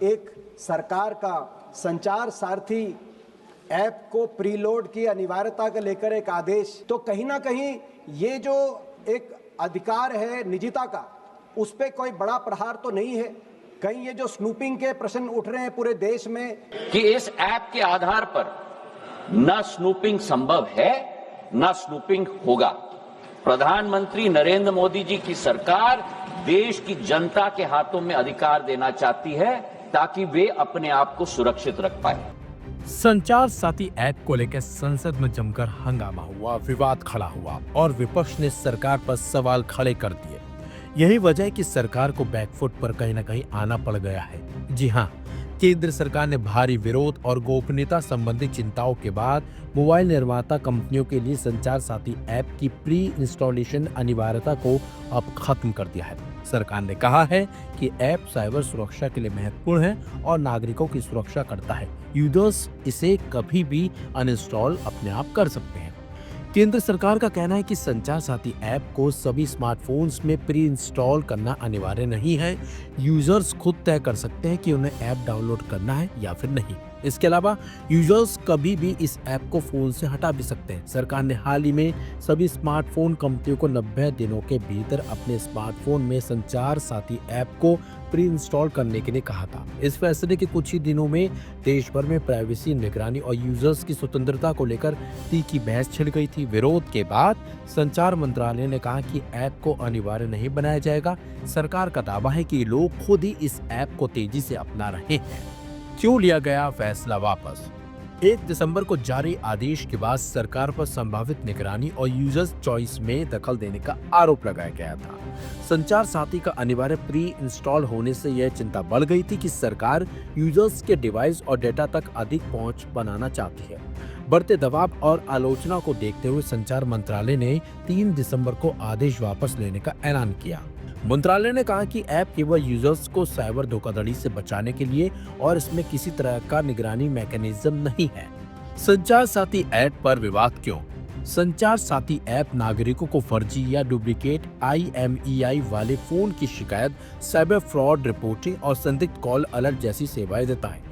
एक सरकार का संचार सारथी ऐप को प्रीलोड की अनिवार्यता को लेकर एक आदेश, तो कहीं ना कहीं ये जो एक अधिकार है निजता का, उस पे कोई बड़ा प्रहार तो नहीं है? कहीं ये जो स्नूपिंग के प्रश्न उठ रहे हैं पूरे देश में कि इस ऐप के आधार पर न स्नूपिंग संभव है न स्नूपिंग होगा। प्रधानमंत्री नरेंद्र मोदी जी की सरकार देश की जनता के हाथों में अधिकार देना चाहती है ताकि वे अपने आप को सुरक्षित रख पाए। संचार साथी ऐप को लेकर संसद में जमकर हंगामा हुआ, विवाद खड़ा हुआ और विपक्ष ने सरकार पर सवाल खड़े कर दिए। यही वजह है कि सरकार को बैकफुट पर कहीं न कहीं आना पड़ गया है। जी हाँ, केंद्र सरकार ने भारी विरोध और गोपनीयता संबंधी चिंताओं के बाद मोबाइल निर्माता कंपनियों के लिए संचार साथी ऐप की प्री इंस्टॉलेशन अनिवार्यता को अब खत्म कर दिया है। सरकार ने कहा है कि ऐप साइबर सुरक्षा के लिए महत्वपूर्ण है और नागरिकों की सुरक्षा करता है। यूजर्स इसे कभी भी अनइंस्टॉल अपने आप कर सकते हैं। केंद्र सरकार का कहना है कि संचार साथी ऐप को सभी स्मार्टफोन्स में प्री इंस्टॉल करना अनिवार्य नहीं है। यूजर्स खुद तय कर सकते हैं कि उन्हें ऐप डाउनलोड करना है या फिर नहीं। इसके अलावा यूजर्स कभी भी इस ऐप को फोन से हटा भी सकते हैं। सरकार ने हाल ही में सभी स्मार्टफोन कंपनियों को 90 दिनों के भीतर अपने स्मार्टफोन में संचार साथी ऐप को प्री इंस्टॉल करने के लिए कहा था। इस फैसले के कुछ ही दिनों में देश भर में प्राइवेसी, निगरानी और यूजर्स की स्वतंत्रता को लेकर तीखी बहस छिड़ गई थी। विरोध के बाद संचार मंत्रालय ने कहा कि ऐप को अनिवार्य नहीं बनाया जाएगा। सरकार का दावा है कि लोग खुद ही इस ऐप को तेजी से अपना रहे हैं। क्यों लिया गया फैसला वापस? 1 दिसंबर को जारी आदेश के बाद सरकार पर संभावित निगरानी और यूजर्स चॉइस में दखल देने का आरोप लगाया गया था। संचार साथी का अनिवार्य प्री इंस्टॉल होने से यह चिंता बढ़ गई थी कि सरकार यूजर्स के डिवाइस और डेटा तक अधिक पहुंच बनाना चाहती है। बढ़ते दबाव और आलोचना को देखते हुए संचार मंत्रालय ने 3 दिसंबर को आदेश वापस लेने का ऐलान किया। मंत्रालय ने कहा कि ऐप केवल यूजर्स को साइबर धोखाधड़ी से बचाने के लिए और इसमें किसी तरह का निगरानी मैकेनिज्म नहीं है। संचार साथी ऐप पर विवाद क्यों? संचार साथी ऐप नागरिकों को फर्जी या डुप्लीकेट IMEI वाले फोन की शिकायत, साइबर फ्रॉड रिपोर्टिंग और संदिग्ध कॉल अलर्ट जैसी सेवाएं देता है।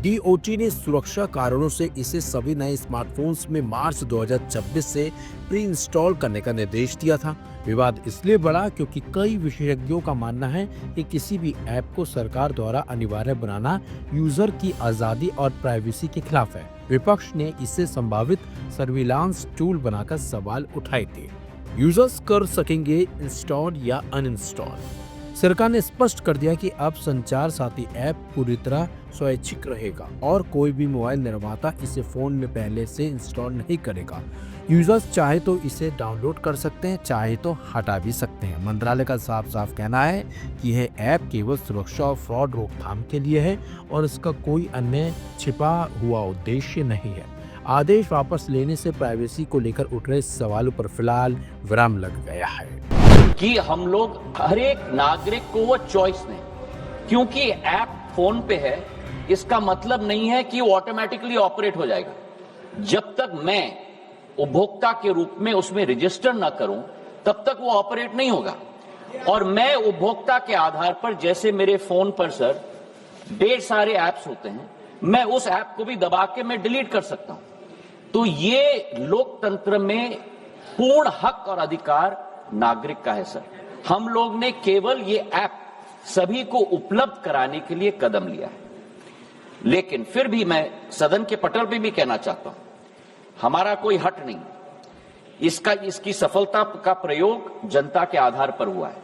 DOT ने सुरक्षा कारणों से इसे सभी नए स्मार्टफोन्स में मार्च 2026 से प्री इंस्टॉल करने का निर्देश दिया था। विवाद इसलिए बढ़ा क्योंकि कई विशेषज्ञों का मानना है कि किसी भी ऐप को सरकार द्वारा अनिवार्य बनाना यूजर की आजादी और प्राइवेसी के खिलाफ है। विपक्ष ने इसे संभावित सर्विलांस टूल बनाकर सवाल उठाए थे। यूजर्स कर सकेंगे इंस्टॉल या अनइंस्टॉल। सरकार ने स्पष्ट कर दिया कि अब संचार साथी ऐप पूरी तरह स्वैच्छिक रहेगा और कोई भी मोबाइल निर्माता इसे फोन में पहले से इंस्टॉल नहीं करेगा। यूजर्स चाहे तो इसे डाउनलोड कर सकते हैं, चाहे तो हटा भी सकते हैं। मंत्रालय का साफ साफ कहना है कि यह ऐप केवल सुरक्षा और फ्रॉड रोकथाम के लिए है और इसका कोई अन्य छिपा हुआ उद्देश्य नहीं है। आदेश वापस लेने से प्राइवेसी को लेकर उठ रहे सवालों पर फिलहाल विराम लग गया है कि हम लोग हर एक नागरिक को वो चॉइस दें, क्योंकि ऐप फोन पे है इसका मतलब नहीं है कि वो ऑटोमेटिकली ऑपरेट हो जाएगा। जब तक मैं उपभोक्ता के रूप में उसमें रजिस्टर ना करूं तब तक वो ऑपरेट नहीं होगा। और मैं उपभोक्ता के आधार पर, जैसे मेरे फोन पर सर ढेर सारे ऐप्स होते हैं, मैं उस ऐप को भी दबा के मैं डिलीट कर सकता हूं। तो ये लोकतंत्र में पूर्ण हक और अधिकार नागरिक का है सर। हम लोग ने केवल ये ऐप सभी को उपलब्ध कराने के लिए कदम लिया है। लेकिन फिर भी मैं सदन के पटल पे भी कहना चाहता हूं, हमारा कोई हट नहीं। इसकी सफलता का प्रयोग जनता के आधार पर हुआ है।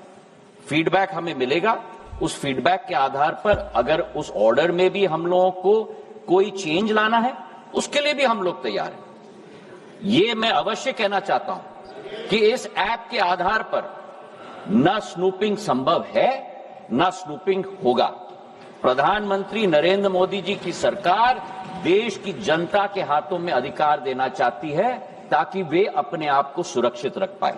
फीडबैक हमें मिलेगा, उस फीडबैक के आधार पर अगर उस ऑर्डर में भी हम लोगों को कोई चेंज लाना है, उसके लिए भी हम लोग तैयार हैं। ये मैं अवश्य कहना चाहता हूं कि इस ऐप के आधार पर न स्नूपिंग संभव है न स्नूपिंग होगा। प्रधानमंत्री नरेंद्र मोदी जी की सरकार देश की जनता के हाथों में अधिकार देना चाहती है ताकि वे अपने आप को सुरक्षित रख पाए।